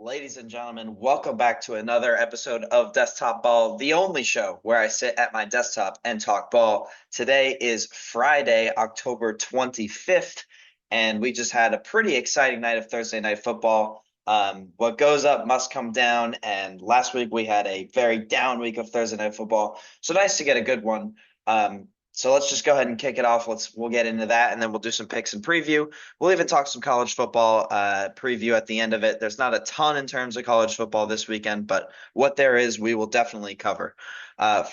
Ladies and gentlemen, welcome back to another episode of Desktop Ball, the only show where I sit at my desktop and talk ball. Today is Friday, October 25th, and we just had a pretty exciting night of Thursday night football. What goes up must come down, and last week we had a very down week of Thursday night football, so nice to get a good one. So let's just go ahead and kick it off. We'll get into that, and then we'll do some picks and preview. We'll even talk some college football preview at the end of it. There's not a ton in terms of college football this weekend, but what there is, we will definitely cover.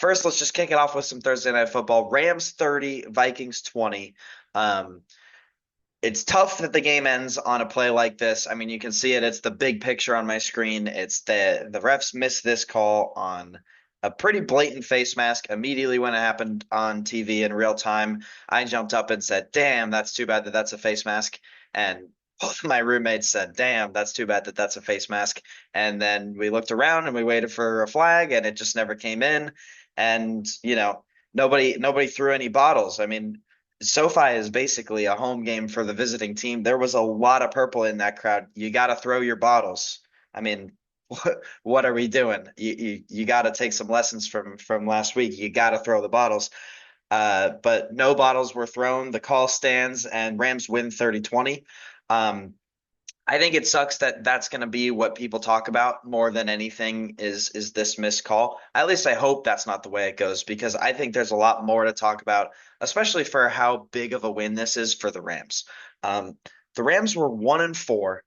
First, let's just kick it off with some Thursday night football. Rams 30, Vikings 20. Um, it's tough that the game ends on a play like this. I mean, you can see it. It's the big picture on my screen. It's the refs missed this call on a pretty blatant face mask immediately when it happened on TV in real time. I jumped up and said, "Damn, that's too bad that that's a face mask." And both of my roommates said, "Damn, that's too bad that that's a face mask." And then we looked around and we waited for a flag, and it just never came in. And nobody threw any bottles. I mean, SoFi is basically a home game for the visiting team. There was a lot of purple in that crowd. You got to throw your bottles. I mean, what are we doing? You got to take some lessons from last week. You got to throw the bottles. But no bottles were thrown. The call stands, and Rams win 30-20. I think it sucks that that's going to be what people talk about more than anything is this missed call. At least I hope that's not the way it goes because I think there's a lot more to talk about, especially for how big of a win this is for the Rams. Um, the Rams were 1-4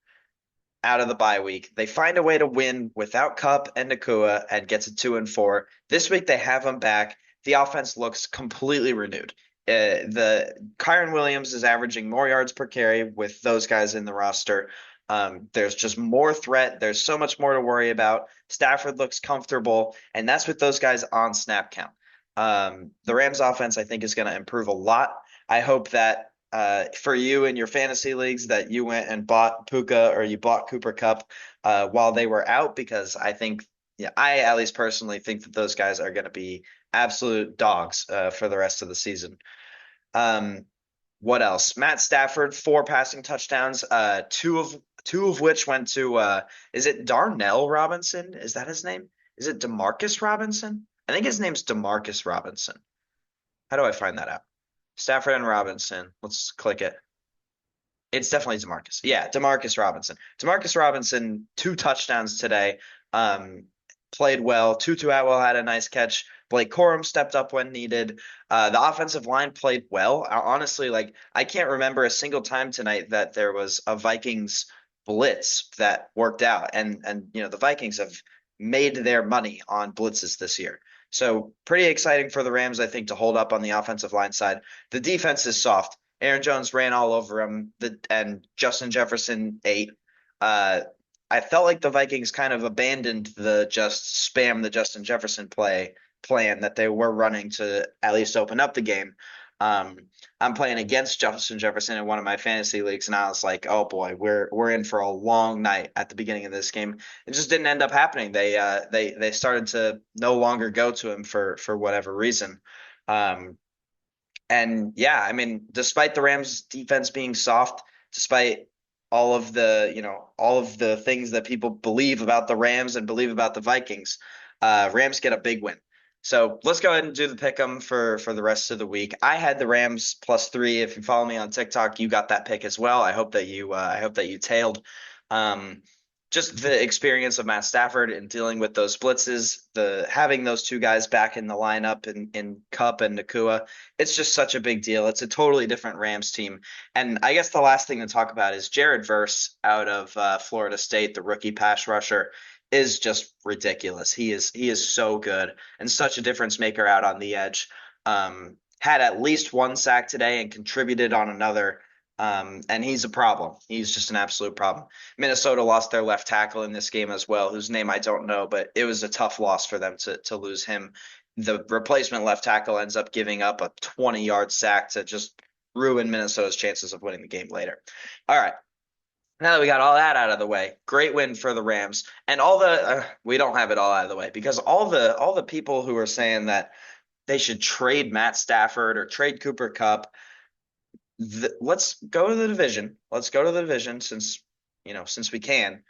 out of the bye week. They find a way to win without Cup and Nakua and get to 2-4. This week they have them back. The offense looks completely renewed. The Kyron Williams is averaging more yards per carry with those guys in the roster. There's just more threat. There's so much more to worry about. Stafford looks comfortable, and that's with those guys on snap count. The Rams offense, I think, is going to improve a lot. I hope that for you in your fantasy leagues that you went and bought Puka or you bought Cooper Cup while they were out because I think, yeah, I at least personally think that those guys are going to be absolute dogs for the rest of the season. Um, what else? Matt Stafford, four passing touchdowns, two of which went to is it Darnell Robinson? Is that his name? Is it Demarcus Robinson? I think his name's Demarcus Robinson. How do I find that out? Stafford and Robinson. Let's click it. It's definitely Demarcus. Yeah, Demarcus Robinson. Demarcus Robinson, two touchdowns today. Um, Played well. Tutu Atwell had a nice catch. Blake Corum stepped up when needed. The offensive line played well. Honestly, like I can't remember a single time tonight that there was a Vikings blitz that worked out. And the Vikings have made their money on blitzes this year. So pretty exciting for the Rams, I think, to hold up on the offensive line side. The defense is soft. Aaron Jones ran all over him, and Justin Jefferson ate. Uh, I felt like the Vikings kind of abandoned the just spam the Justin Jefferson plan that they were running to at least open up the game. Um, I'm playing against Justin Jefferson in one of my fantasy leagues, and I was like, "Oh boy, we're in for a long night at the beginning of this game." It just didn't end up happening. They started to no longer go to him for whatever reason. Um, and yeah, I mean, despite the Rams defense being soft, despite all of the things that people believe about the Rams and believe about the Vikings, Rams get a big win. So let's go ahead and do the pick 'em for the rest of the week. I had the Rams +3. If you follow me on TikTok, you got that pick as well. I hope that you tailed. Um, just the experience of Matt Stafford in dealing with those blitzes, the having those two guys back in the lineup in Cup and Nakua, it's just such a big deal. It's a totally different Rams team. And I guess the last thing to talk about is Jared Verse out of Florida State, the rookie pass rusher, is just ridiculous. He is so good and such a difference maker out on the edge. Had at least one sack today and contributed on another. And he's a problem. He's just an absolute problem. Minnesota lost their left tackle in this game as well, whose name I don't know, but it was a tough loss for them to lose him. The replacement left tackle ends up giving up a 20-yard sack to just ruin Minnesota's chances of winning the game later. All right. Now that we got all that out of the way, great win for the Rams. And we don't have it all out of the way because all the people who are saying that they should trade Matt Stafford or trade Cooper Cup, let's go to the division. Let's go to the division since we can.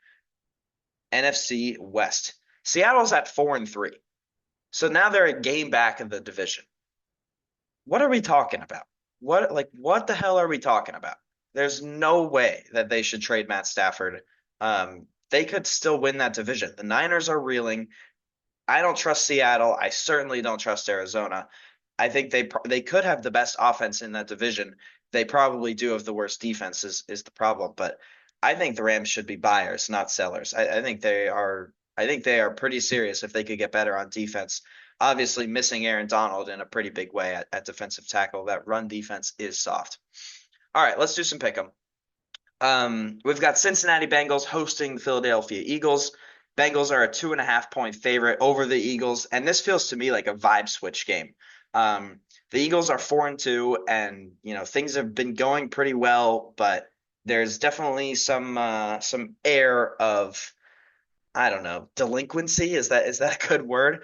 NFC West. Seattle's at 4-3. So now they're a game back of the division. What are we talking about? What the hell are we talking about? There's no way that they should trade Matt Stafford. They could still win that division. The Niners are reeling. I don't trust Seattle. I certainly don't trust Arizona. I think they could have the best offense in that division. They probably do have the worst defense is the problem, but I think the Rams should be buyers, not sellers. I think they are. I think they are pretty serious if they could get better on defense. Obviously, missing Aaron Donald in a pretty big way at defensive tackle. That run defense is soft. All right, let's do some pick 'em. We've got Cincinnati Bengals hosting the Philadelphia Eagles. Bengals are a 2.5 point favorite over the Eagles, and this feels to me like a vibe switch game. The Eagles are 4-2, and things have been going pretty well, but there's definitely some air of, I don't know, delinquency. Is that a good word?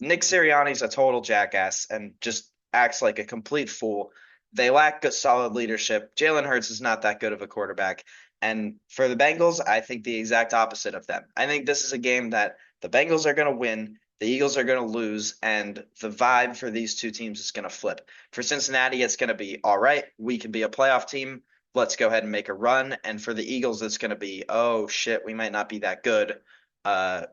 Nick Sirianni's a total jackass and just acts like a complete fool. They lack good, solid leadership. Jalen Hurts is not that good of a quarterback. And for the Bengals, I think the exact opposite of them. I think this is a game that the Bengals are going to win, the Eagles are going to lose, and the vibe for these two teams is going to flip. For Cincinnati, it's going to be, all right, we can be a playoff team. Let's go ahead and make a run. And for the Eagles, it's going to be, oh shit, we might not be that good.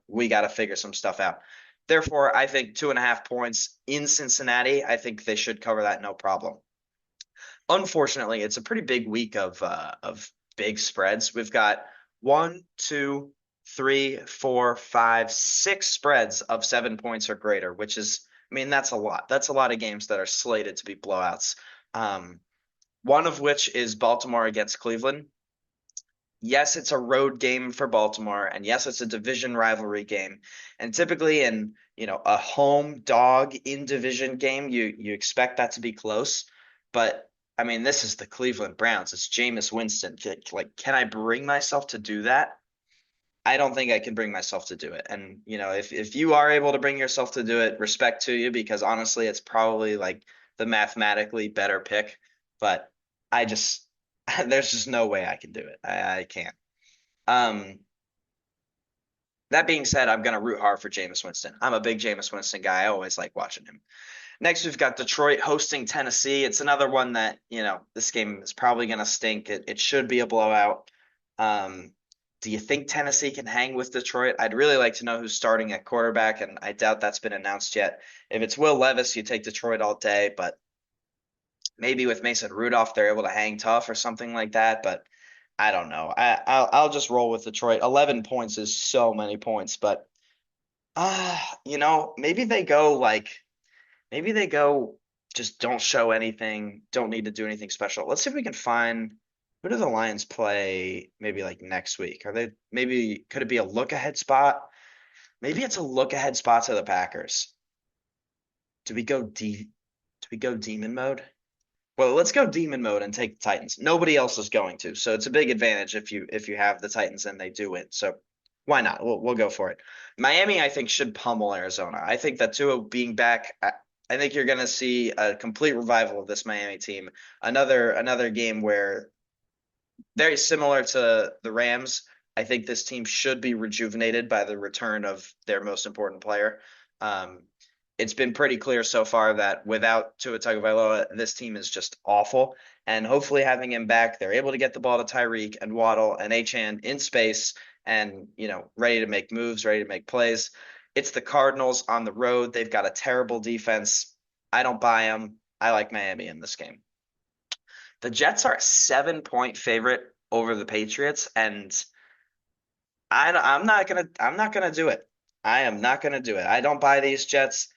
We got to figure some stuff out. Therefore, I think 2.5 points in Cincinnati. I think they should cover that no problem. Unfortunately, it's a pretty big week of big spreads. We've got one, two, three, four, five, six spreads of 7 points or greater, which is, I mean, that's a lot. That's a lot of games that are slated to be blowouts. One of which is Baltimore against Cleveland. Yes, it's a road game for Baltimore, and yes, it's a division rivalry game. And typically in, a home dog in division game, you expect that to be close. But I mean, this is the Cleveland Browns. It's Jameis Winston. Like, can I bring myself to do that? I don't think I can bring myself to do it. And, if you are able to bring yourself to do it, respect to you, because honestly, it's probably like the mathematically better pick. But I just there's just no way I can do it. I can't. Um, that being said, I'm gonna root hard for Jameis Winston. I'm a big Jameis Winston guy. I always like watching him. Next, we've got Detroit hosting Tennessee. It's another one that, this game is probably gonna stink. It should be a blowout. Um, do you think Tennessee can hang with Detroit? I'd really like to know who's starting at quarterback, and I doubt that's been announced yet. If it's Will Levis, you take Detroit all day, but maybe with Mason Rudolph, they're able to hang tough or something like that. But I don't know. I'll just roll with Detroit. 11 points is so many points, but maybe they go just don't show anything, don't need to do anything special. Let's see if we can find who do the Lions play maybe like next week? Could it be a look ahead spot? Maybe it's a look ahead spot to the Packers. Do we go demon mode? Well, let's go demon mode and take the Titans. Nobody else is going to, so it's a big advantage if you have the Titans and they do win. So why not? We'll go for it. Miami, I think, should pummel Arizona. I think that Tua being back, I think you're going to see a complete revival of this Miami team. Another game where very similar to the Rams. I think this team should be rejuvenated by the return of their most important player. Um, it's been pretty clear so far that without Tua Tagovailoa, this team is just awful. And hopefully, having him back, they're able to get the ball to Tyreek and Waddle and Achane in space, and ready to make moves, ready to make plays. It's the Cardinals on the road. They've got a terrible defense. I don't buy them. I like Miami in this game. The Jets are a 7 point favorite over the Patriots, and I'm not gonna do it. I am not gonna do it. I don't buy these Jets.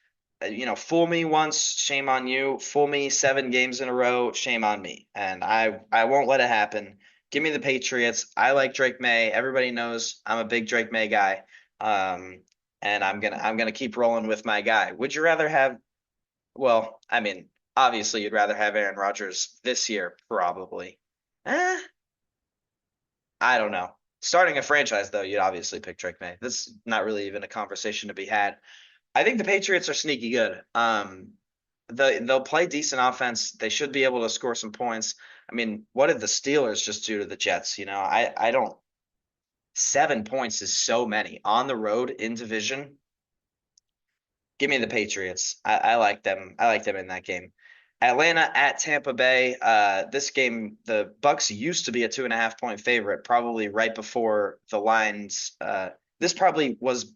Fool me once, shame on you. Fool me 7 games in a row, shame on me. And I won't let it happen. Give me the Patriots. I like Drake May. Everybody knows I'm a big Drake May guy. Um, and I'm gonna keep rolling with my guy. Would you rather have? Well, I mean, obviously you'd rather have Aaron Rodgers this year, probably. Eh, I don't know. Starting a franchise, though, you'd obviously pick Drake May. This is not really even a conversation to be had. I think the Patriots are sneaky good. They'll play decent offense. They should be able to score some points. I mean, what did the Steelers just do to the Jets? I don't. 7 points is so many on the road in division. Give me the Patriots. I like them. I like them in that game. Atlanta at Tampa Bay. This game, the Bucks used to be a 2.5 point favorite, probably right before the lines. This probably was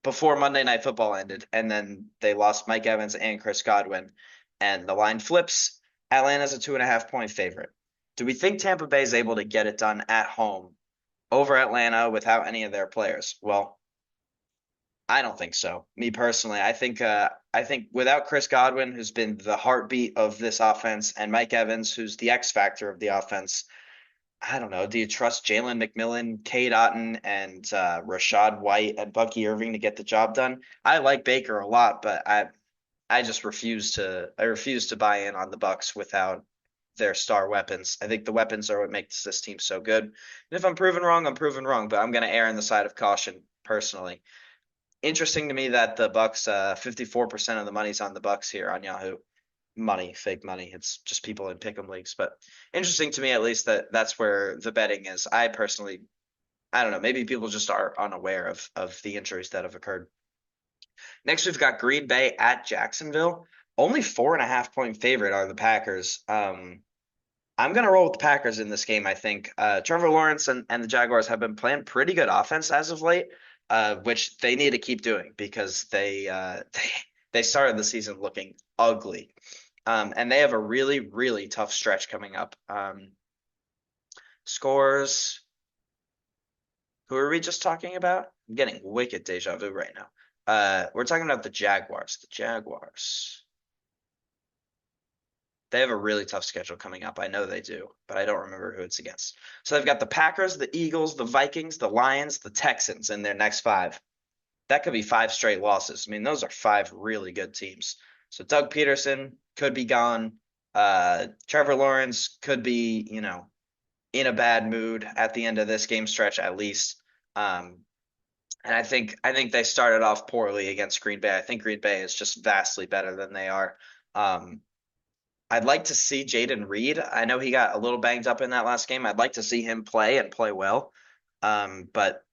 before Monday Night Football ended, and then they lost Mike Evans and Chris Godwin, and the line flips. Atlanta's a 2.5 point favorite. Do we think Tampa Bay is able to get it done at home over Atlanta without any of their players? Well, I don't think so. Me personally, I think without Chris Godwin, who's been the heartbeat of this offense, and Mike Evans, who's the X factor of the offense, I don't know. Do you trust Jalen McMillan, Cade Otton, and Rashad White and Bucky Irving to get the job done? I like Baker a lot, but I just refuse to buy in on the Bucks without their star weapons. I think the weapons are what makes this team so good. And if I'm proven wrong, I'm proven wrong, but I'm going to err on the side of caution personally. Interesting to me that the Bucks, 54% of the money's on the Bucks here on Yahoo. Money, fake money. It's just people in pick'em leagues, but interesting to me at least that that's where the betting is. I personally, I don't know. Maybe people just are unaware of the injuries that have occurred. Next, we've got Green Bay at Jacksonville. Only 4.5 point favorite are the Packers. I'm going to roll with the Packers in this game, I think. Trevor Lawrence and the Jaguars have been playing pretty good offense as of late, which they need to keep doing because they started the season looking ugly. And they have a really, really tough stretch coming up. Scores. Who are we just talking about? I'm getting wicked deja vu right now. We're talking about the Jaguars. The Jaguars. They have a really tough schedule coming up. I know they do, but I don't remember who it's against. So they've got the Packers, the Eagles, the Vikings, the Lions, the Texans in their next five. That could be five straight losses. I mean, those are five really good teams. So Doug Peterson could be gone. Trevor Lawrence could be, in a bad mood at the end of this game stretch at least. And I think they started off poorly against Green Bay. I think Green Bay is just vastly better than they are. I'd like to see Jaden Reed. I know he got a little banged up in that last game. I'd like to see him play and play well. But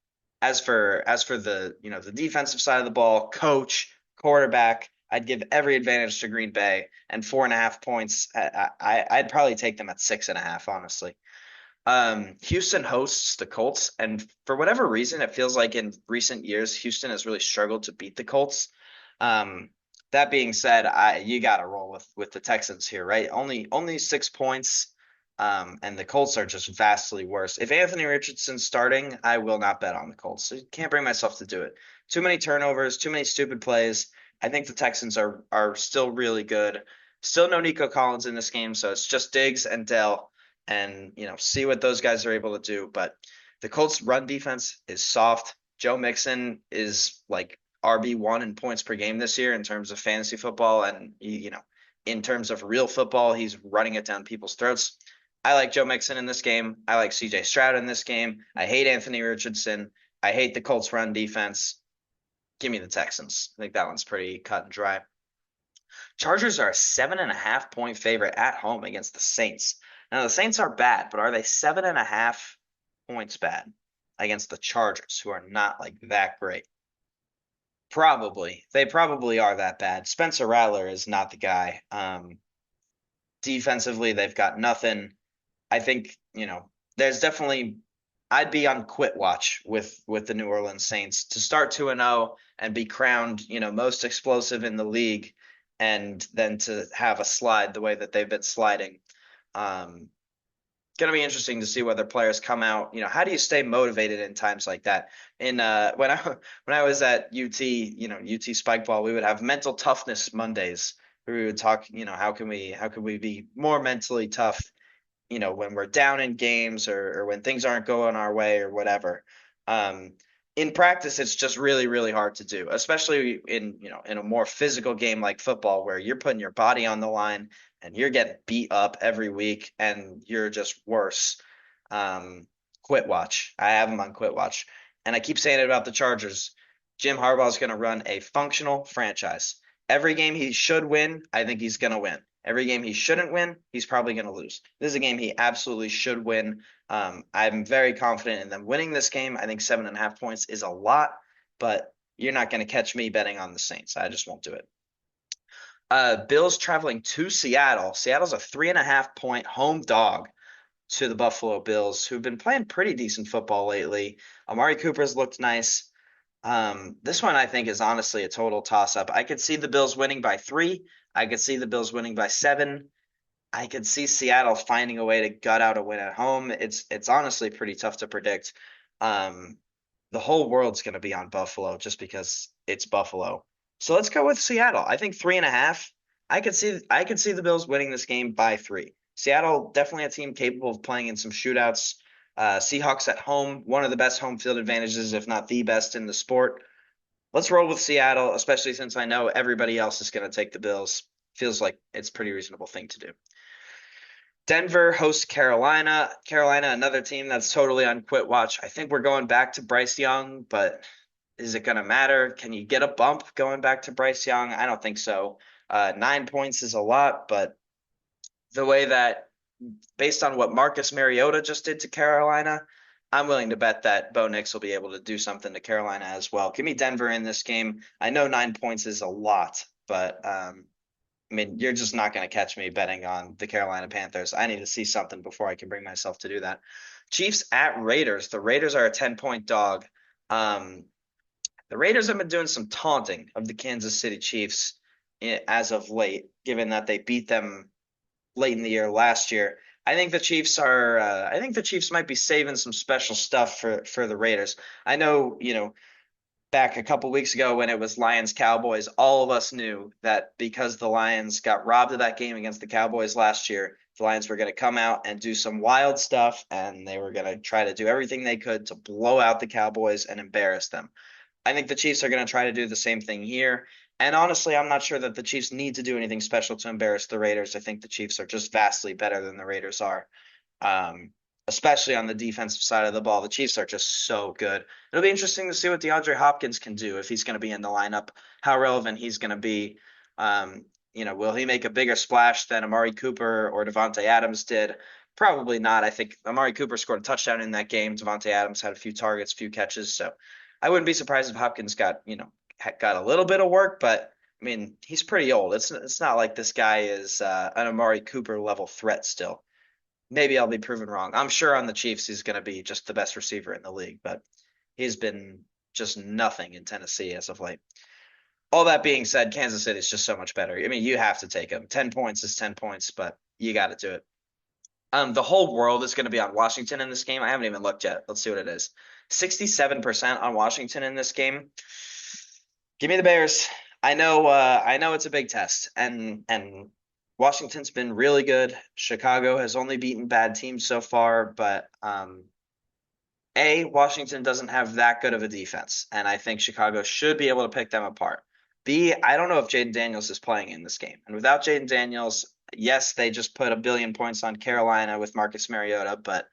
as for the defensive side of the ball, coach, quarterback, I'd give every advantage to Green Bay, and 4.5 points. I'd probably take them at 6.5, honestly. Houston hosts the Colts, and for whatever reason, it feels like in recent years, Houston has really struggled to beat the Colts. Um, that being said, you got to roll with the Texans here, right? Only 6 points, and the Colts are just vastly worse. If Anthony Richardson's starting, I will not bet on the Colts. I can't bring myself to do it. Too many turnovers, too many stupid plays. I think the Texans are still really good. Still no Nico Collins in this game, so it's just Diggs and Dell and see what those guys are able to do. But the Colts run defense is soft. Joe Mixon is like RB1 in points per game this year in terms of fantasy football, and in terms of real football, he's running it down people's throats. I like Joe Mixon in this game. I like CJ Stroud in this game. I hate Anthony Richardson. I hate the Colts run defense. Give me the Texans. I think that one's pretty cut and dry. Chargers are a 7.5 point favorite at home against the Saints. Now, the Saints are bad, but are they 7.5 points bad against the Chargers, who are not like that great? Probably. They probably are that bad. Spencer Rattler is not the guy. Defensively, they've got nothing. I think, there's definitely I'd be on quit watch with the New Orleans Saints to start 2-0 and be crowned, most explosive in the league, and then to have a slide the way that they've been sliding. Going to be interesting to see whether players come out. How do you stay motivated in times like that? In when I was at UT, UT Spike Ball, we would have mental toughness Mondays where we would talk. How can we be more mentally tough? When we're down in games or when things aren't going our way or whatever. In practice, it's just really, really hard to do, especially in a more physical game like football where you're putting your body on the line and you're getting beat up every week and you're just worse. Quit watch. I have them on quit watch. And I keep saying it about the Chargers. Jim Harbaugh is going to run a functional franchise. Every game he should win, I think he's going to win. Every game he shouldn't win, he's probably going to lose. This is a game he absolutely should win. I'm very confident in them winning this game. I think 7.5 points is a lot, but you're not going to catch me betting on the Saints. I just won't do it. Bills traveling to Seattle. Seattle's a 3.5 point home dog to the Buffalo Bills, who've been playing pretty decent football lately. Amari Cooper's looked nice. This one I think is honestly a total toss-up. I could see the Bills winning by 3. I could see the Bills winning by 7. I could see Seattle finding a way to gut out a win at home. It's honestly pretty tough to predict. Um, the whole world's going to be on Buffalo just because it's Buffalo. So let's go with Seattle. I think 3.5. I could see the Bills winning this game by 3. Seattle definitely a team capable of playing in some shootouts. Seahawks at home, one of the best home field advantages, if not the best in the sport. Let's roll with Seattle, especially since I know everybody else is going to take the Bills. Feels like it's a pretty reasonable thing to do. Denver hosts Carolina. Carolina, another team that's totally on quit watch. I think we're going back to Bryce Young, but is it going to matter? Can you get a bump going back to Bryce Young? I don't think so. 9 points is a lot, but the way that, based on what Marcus Mariota just did to Carolina, I'm willing to bet that Bo Nix will be able to do something to Carolina as well. Give me Denver in this game. I know 9 points is a lot, but I mean, you're just not going to catch me betting on the Carolina Panthers. I need to see something before I can bring myself to do that. Chiefs at Raiders. The Raiders are a 10-point dog. The Raiders have been doing some taunting of the Kansas City Chiefs as of late, given that they beat them late in the year last year. I think the Chiefs are. I think the Chiefs might be saving some special stuff for the Raiders. I know, back a couple weeks ago when it was Lions Cowboys, all of us knew that because the Lions got robbed of that game against the Cowboys last year, the Lions were going to come out and do some wild stuff, and they were going to try to do everything they could to blow out the Cowboys and embarrass them. I think the Chiefs are going to try to do the same thing here. And honestly, I'm not sure that the Chiefs need to do anything special to embarrass the Raiders. I think the Chiefs are just vastly better than the Raiders are. Um, Especially on the defensive side of the ball. The Chiefs are just so good. It'll be interesting to see what DeAndre Hopkins can do if he's going to be in the lineup, how relevant he's going to be. Will he make a bigger splash than Amari Cooper or Devontae Adams did? Probably not. I think Amari Cooper scored a touchdown in that game. Devontae Adams had a few targets, a few catches. So I wouldn't be surprised if Hopkins got a little bit of work, but I mean, he's pretty old. It's not like this guy is an Amari Cooper level threat still. Maybe I'll be proven wrong. I'm sure on the Chiefs he's going to be just the best receiver in the league, but he's been just nothing in Tennessee as of late. All that being said, Kansas City is just so much better. I mean, you have to take him. 10 points is 10 points, but you got to do it. The whole world is going to be on Washington in this game. I haven't even looked yet. Let's see what it is. 67% on Washington in this game. Give me the Bears. I know it's a big test, and Washington's been really good. Chicago has only beaten bad teams so far, but Washington doesn't have that good of a defense, and I think Chicago should be able to pick them apart. B, I don't know if Jaden Daniels is playing in this game. And without Jaden Daniels, yes, they just put 1 billion points on Carolina with Marcus Mariota, but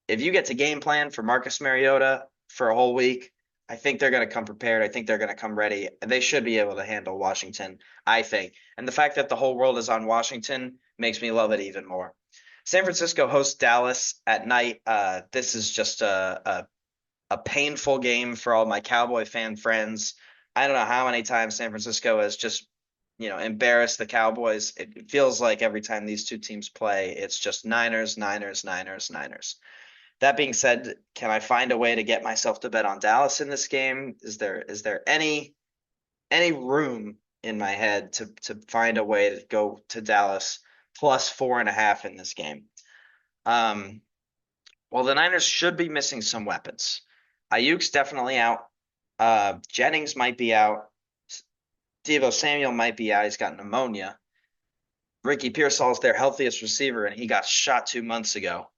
if you get to game plan for Marcus Mariota for a whole week, I think they're going to come prepared. I think they're going to come ready. They should be able to handle Washington, I think. And the fact that the whole world is on Washington makes me love it even more. San Francisco hosts Dallas at night. This is just a painful game for all my Cowboy fan friends. I don't know how many times San Francisco has just embarrassed the Cowboys. It feels like every time these two teams play, it's just Niners, Niners, Niners, Niners. That being said, can I find a way to get myself to bet on Dallas in this game? Is there any room in my head to find a way to go to Dallas plus 4.5 in this game? Well, the Niners should be missing some weapons. Ayuk's definitely out. Jennings might be out. Deebo Samuel might be out. He's got pneumonia. Ricky Pearsall is their healthiest receiver, and he got shot 2 months ago.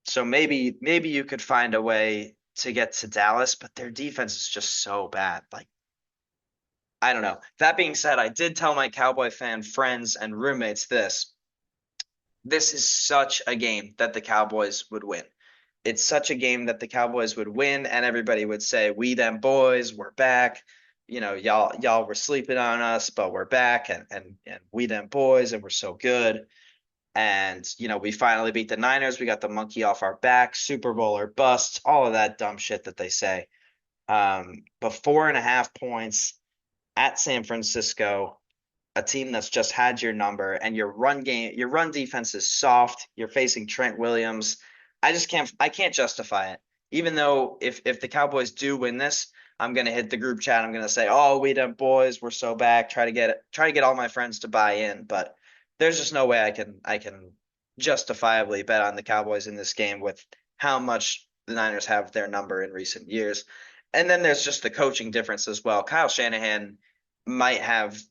So maybe you could find a way to get to Dallas, but their defense is just so bad. Like, I don't know. That being said, I did tell my Cowboy fan friends and roommates this. This is such a game that the Cowboys would win. It's such a game that the Cowboys would win, and everybody would say, "We them boys, we're back." y'all were sleeping on us, but we're back and we them boys and we're so good. And we finally beat the Niners. We got the monkey off our back, Super Bowl or bust, all of that dumb shit that they say. But 4.5 points at San Francisco, a team that's just had your number, and your run defense is soft. You're facing Trent Williams. I can't justify it. Even though if the Cowboys do win this, I'm gonna hit the group chat. I'm gonna say, "Oh, we done boys, we're so back." Try to get all my friends to buy in, but there's just no way I can justifiably bet on the Cowboys in this game with how much the Niners have their number in recent years. And then there's just the coaching difference as well. Kyle Shanahan might have,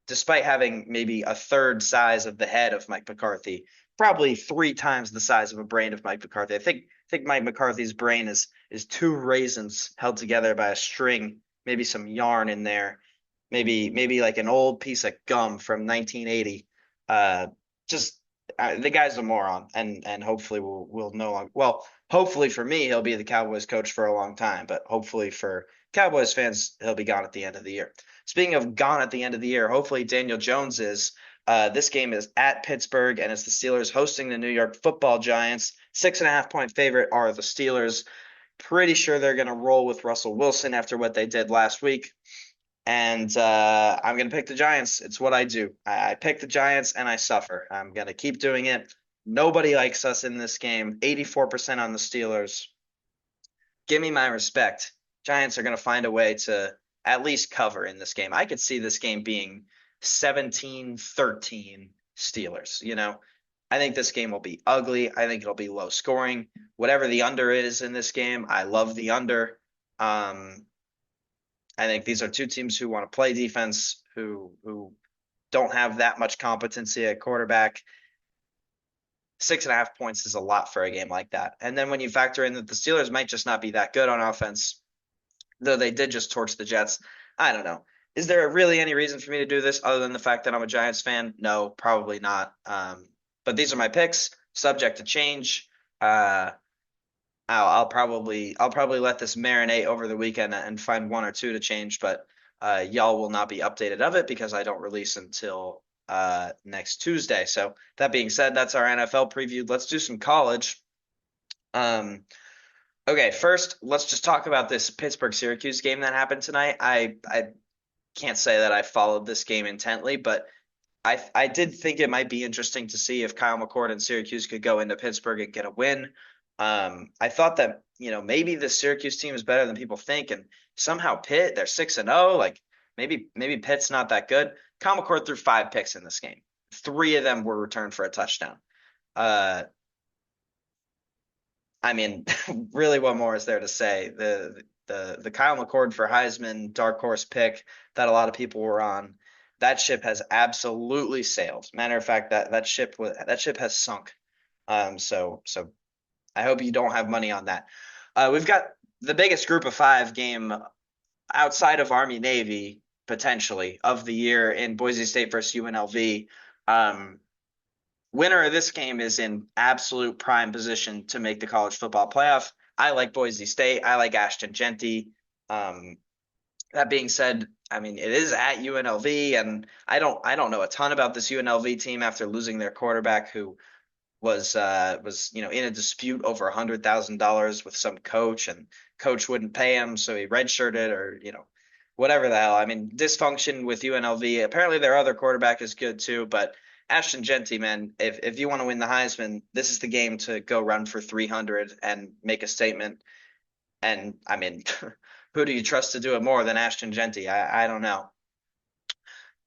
despite having maybe a third size of the head of Mike McCarthy, probably three times the size of a brain of Mike McCarthy. I think Mike McCarthy's brain is two raisins held together by a string, maybe some yarn in there, maybe like an old piece of gum from 1980. Uh, just the guy's a moron, and hopefully we'll no longer. Well, hopefully for me, he'll be the Cowboys coach for a long time, but hopefully for Cowboys fans, he'll be gone at the end of the year. Speaking of gone at the end of the year, hopefully Daniel Jones is. This game is at Pittsburgh, and it's the Steelers hosting the New York Football Giants. 6.5 point favorite are the Steelers. Pretty sure they're going to roll with Russell Wilson after what they did last week. And I'm going to pick the Giants. It's what I do. I pick the Giants and I suffer. I'm going to keep doing it. Nobody likes us in this game. 84% on the Steelers. Give me my respect. Giants are going to find a way to at least cover in this game. I could see this game being 17-13 Steelers. I think this game will be ugly. I think it'll be low scoring. Whatever the under is in this game, I love the under. I think these are two teams who want to play defense, who don't have that much competency at quarterback. 6.5 points is a lot for a game like that. And then when you factor in that the Steelers might just not be that good on offense, though they did just torch the Jets, I don't know. Is there really any reason for me to do this other than the fact that I'm a Giants fan? No, probably not. But these are my picks, subject to change. I'll probably let this marinate over the weekend and find one or two to change, but y'all will not be updated of it because I don't release until next Tuesday. So that being said, that's our NFL preview. Let's do some college. Okay, first let's just talk about this Pittsburgh-Syracuse game that happened tonight. I can't say that I followed this game intently, but I did think it might be interesting to see if Kyle McCord and Syracuse could go into Pittsburgh and get a win. I thought that maybe the Syracuse team is better than people think, and somehow Pitt, they're 6-0. Like maybe Pitt's not that good. Kyle McCord threw 5 picks in this game. 3 of them were returned for a touchdown. I mean, really, what more is there to say? The Kyle McCord for Heisman dark horse pick that a lot of people were on. That ship has absolutely sailed. Matter of fact, that ship has sunk. So I hope you don't have money on that. We've got the biggest group of 5 game outside of Army Navy potentially of the year in Boise State versus UNLV. Winner of this game is in absolute prime position to make the college football playoff. I like Boise State. I like Ashton Jeanty. That being said, I mean it is at UNLV, and I don't know a ton about this UNLV team after losing their quarterback who was in a dispute over $100,000 with some coach, and coach wouldn't pay him, so he redshirted or whatever the hell. I mean, dysfunction with UNLV. Apparently their other quarterback is good too, but Ashton Jeanty, man, if you want to win the Heisman, this is the game to go run for 300 and make a statement. And I mean, who do you trust to do it more than Ashton Jeanty? I don't know.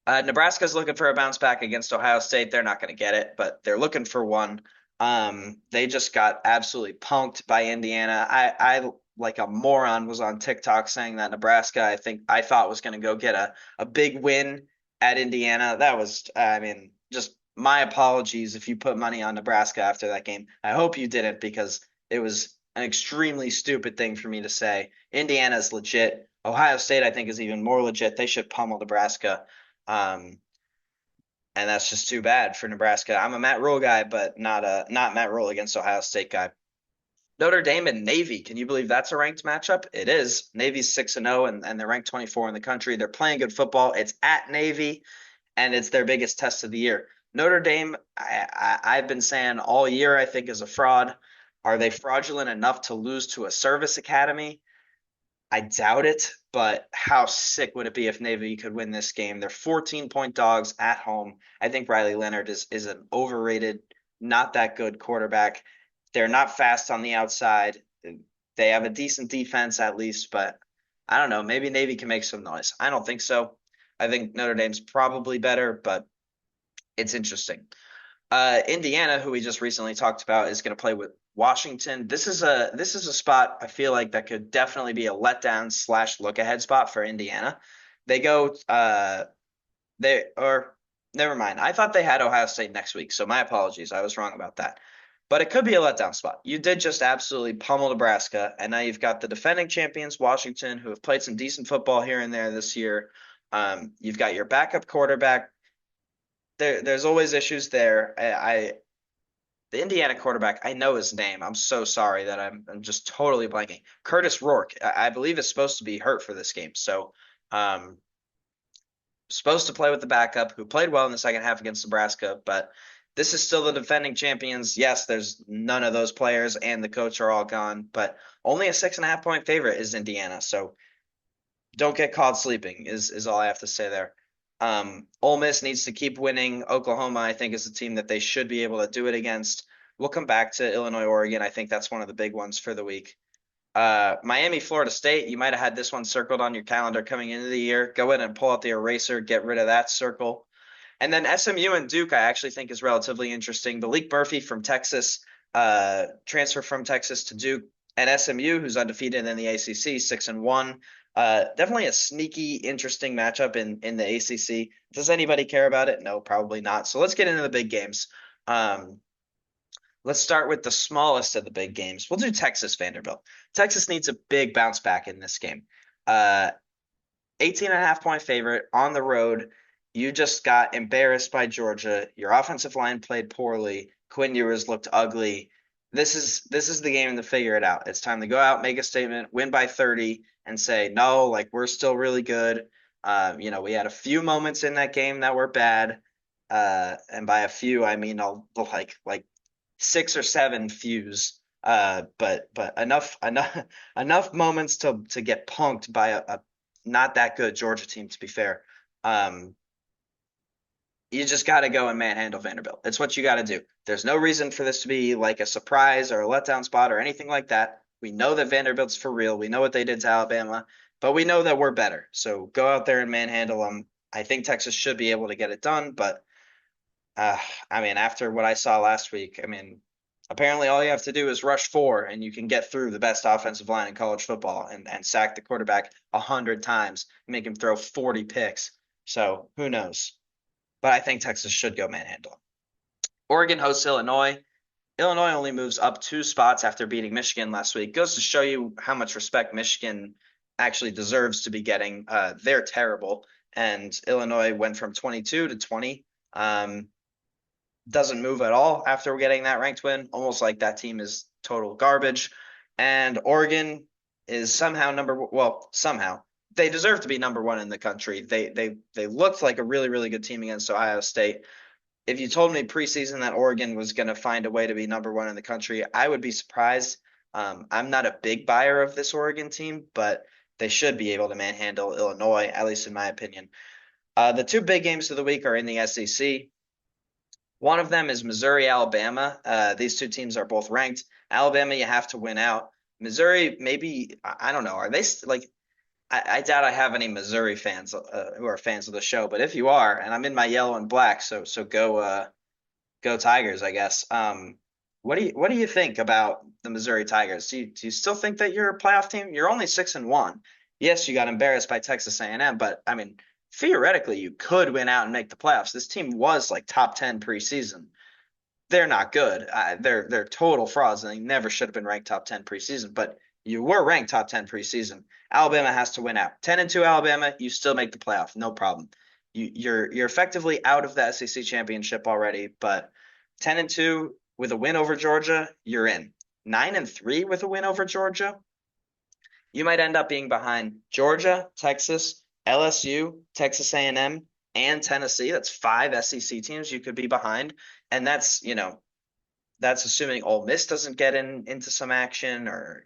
Nebraska's looking for a bounce back against Ohio State. They're not going to get it, but they're looking for one. They just got absolutely punked by Indiana. I like a moron was on TikTok saying that Nebraska, I thought was going to go get a big win at Indiana. That was, I mean, just my apologies if you put money on Nebraska after that game. I hope you didn't because it was an extremely stupid thing for me to say. Indiana's legit. Ohio State, I think, is even more legit. They should pummel Nebraska. And that's just too bad for Nebraska. I'm a Matt Rule guy, but not Matt Rule against Ohio State guy. Notre Dame and Navy. Can you believe that's a ranked matchup? It is. Navy's 6-0 and they're ranked 24 in the country. They're playing good football. It's at Navy and it's their biggest test of the year. Notre Dame, I've been saying all year, I think is a fraud. Are they fraudulent enough to lose to a service academy? I doubt it, but how sick would it be if Navy could win this game? They're 14-point dogs at home. I think Riley Leonard is an overrated, not that good quarterback. They're not fast on the outside. They have a decent defense at least, but I don't know. Maybe Navy can make some noise. I don't think so. I think Notre Dame's probably better, but it's interesting. Indiana, who we just recently talked about, is going to play with Washington. This is a spot I feel like that could definitely be a letdown slash look ahead spot for Indiana. They go they or never mind. I thought they had Ohio State next week, so my apologies. I was wrong about that. But it could be a letdown spot. You did just absolutely pummel Nebraska, and now you've got the defending champions, Washington, who have played some decent football here and there this year. You've got your backup quarterback. There's always issues there. The Indiana quarterback, I know his name. I'm so sorry that I'm just totally blanking. Curtis Rourke, I believe is supposed to be hurt for this game. So um supposed to play with the backup who played well in the second half against Nebraska, but this is still the defending champions. Yes, there's none of those players and the coach are all gone, but only a 6.5 point favorite is Indiana. So don't get caught sleeping is all I have to say there. Ole Miss needs to keep winning. Oklahoma, I think, is a team that they should be able to do it against. We'll come back to Illinois, Oregon. I think that's one of the big ones for the week. Miami, Florida State. You might have had this one circled on your calendar coming into the year. Go in and pull out the eraser, get rid of that circle. And then SMU and Duke, I actually think is relatively interesting. Malik Murphy from Texas, transfer from Texas to Duke, and SMU, who's undefeated in the ACC, 6-1. Definitely a sneaky, interesting matchup in the ACC. Does anybody care about it? No, probably not. So let's get into the big games. Um, let's start with the smallest of the big games. We'll do Texas Vanderbilt. Texas needs a big bounce back in this game. 18.5 point favorite on the road. You just got embarrassed by Georgia. Your offensive line played poorly. Quinn Ewers looked ugly. This is the game to figure it out. It's time to go out, make a statement, win by 30, and say, no, like we're still really good. We had a few moments in that game that were bad. And by a few, I mean like 6 or 7 fews. But enough moments to get punked by a not that good Georgia team, to be fair. Um, you just got to go and manhandle Vanderbilt. It's what you got to do. There's no reason for this to be like a surprise or a letdown spot or anything like that. We know that Vanderbilt's for real. We know what they did to Alabama, but we know that we're better. So go out there and manhandle them. I think Texas should be able to get it done, but uh, I mean, after what I saw last week, I mean, apparently all you have to do is rush four, and you can get through the best offensive line in college football and sack the quarterback 100 times, make him throw 40 picks. So who knows? But I think Texas should go manhandle. Oregon hosts Illinois. Illinois only moves up 2 spots after beating Michigan last week. Goes to show you how much respect Michigan actually deserves to be getting. They're terrible, and Illinois went from 22 to 20. Doesn't move at all after getting that ranked win, almost like that team is total garbage. And Oregon is somehow somehow they deserve to be number one in the country. They looked like a really, really good team against Ohio State. If you told me preseason that Oregon was going to find a way to be number one in the country, I would be surprised. I'm not a big buyer of this Oregon team, but they should be able to manhandle Illinois, at least in my opinion. The 2 big games of the week are in the SEC. One of them is Missouri, Alabama. These 2 teams are both ranked. Alabama, you have to win out. Missouri, maybe, I don't know. Are they like, I doubt I have any Missouri fans who are fans of the show, but if you are, and I'm in my yellow and black, so go Tigers, I guess. What do you think about the Missouri Tigers? Do you still think that you're a playoff team? You're only 6-1. Yes, you got embarrassed by Texas A&M, but I mean, theoretically, you could win out and make the playoffs. This team was like top 10 preseason. They're not good. They're total frauds, and they never should have been ranked top 10 preseason. But you were ranked top 10 preseason. Alabama has to win out. 10-2 Alabama, you still make the playoff, no problem. You're effectively out of the SEC championship already, but 10-2 with a win over Georgia, you're in. 9-3 with a win over Georgia, you might end up being behind Georgia, Texas, LSU, Texas A&M, and Tennessee. That's five SEC teams you could be behind, and that's assuming Ole Miss doesn't get into some action, or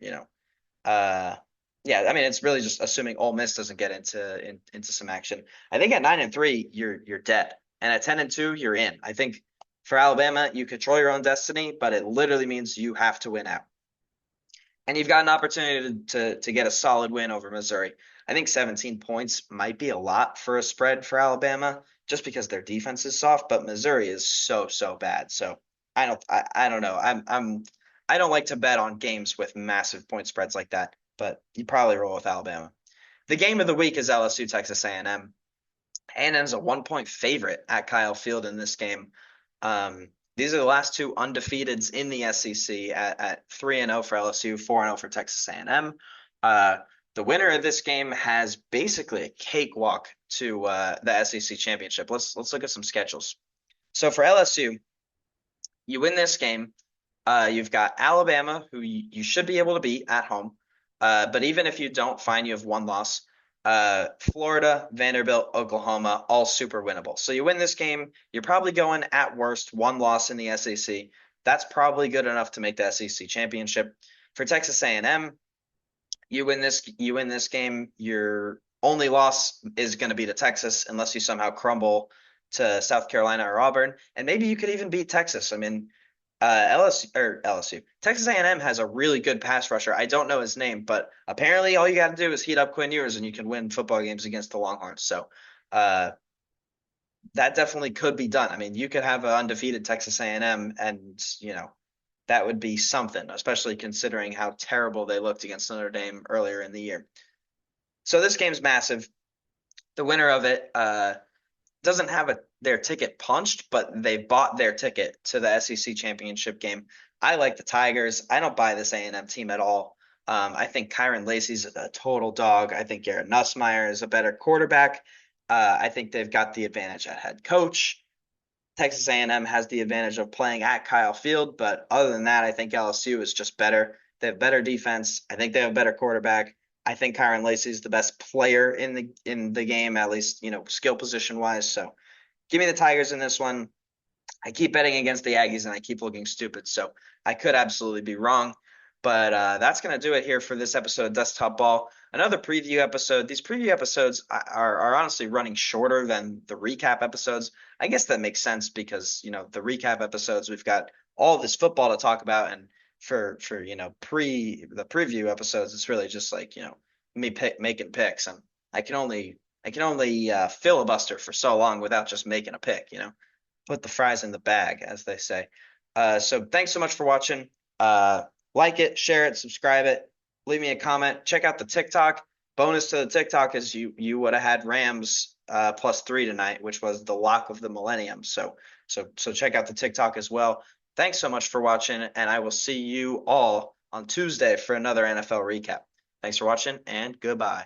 uh, yeah. I mean, it's really just assuming Ole Miss doesn't get into some action. I think at 9-3, you're dead, and at 10-2, you're in. I think for Alabama, you control your own destiny, but it literally means you have to win out. And you've got an opportunity to get a solid win over Missouri. I think 17 points might be a lot for a spread for Alabama just because their defense is soft, but Missouri is so bad. So I don't know. I don't like to bet on games with massive point spreads like that, but you probably roll with Alabama. The game of the week is LSU Texas A&M. A&M's a 1-point favorite at Kyle Field in this game. These are the last two undefeateds in the SEC at 3-0 for LSU, 4-0 for Texas A&M. The winner of this game has basically a cakewalk to the SEC championship. Let's look at some schedules. So for LSU, you win this game, you've got Alabama, who you should be able to beat at home. But even if you don't, fine, you have one loss. Florida, Vanderbilt, Oklahoma, all super winnable. So you win this game, you're probably going at worst one loss in the SEC. That's probably good enough to make the SEC championship. For Texas A&M, you win this game, your only loss is going to be to Texas unless you somehow crumble to South Carolina or Auburn, and maybe you could even beat Texas. I mean, LSU. Texas A&M has a really good pass rusher. I don't know his name, but apparently all you got to do is heat up Quinn Ewers and you can win football games against the Longhorns. So that definitely could be done. I mean, you could have an undefeated Texas A&M, and that would be something, especially considering how terrible they looked against Notre Dame earlier in the year. So this game's massive. The winner of it doesn't have their ticket punched, but they bought their ticket to the SEC championship game. I like the Tigers. I don't buy this A&M team at all. I think Kyron Lacy's a total dog. I think Garrett Nussmeier is a better quarterback. I think they've got the advantage at head coach. Texas A&M has the advantage of playing at Kyle Field, but other than that, I think LSU is just better. They have better defense. I think they have a better quarterback. I think Kyron Lacy is the best player in the game, at least skill position wise. So give me the Tigers in this one. I keep betting against the Aggies and I keep looking stupid, so I could absolutely be wrong. But that's going to do it here for this episode of Desktop Ball. Another preview episode. These preview episodes are honestly running shorter than the recap episodes. I guess that makes sense because the recap episodes, we've got all this football to talk about, and for the preview episodes, it's really just like me making picks, and I can only filibuster for so long without just making a pick. Put the fries in the bag, as they say. So thanks so much for watching. Like it, share it, subscribe it, leave me a comment. Check out the TikTok. Bonus to the TikTok is you would have had Rams +3 tonight, which was the lock of the millennium. So check out the TikTok as well. Thanks so much for watching, and I will see you all on Tuesday for another NFL recap. Thanks for watching, and goodbye.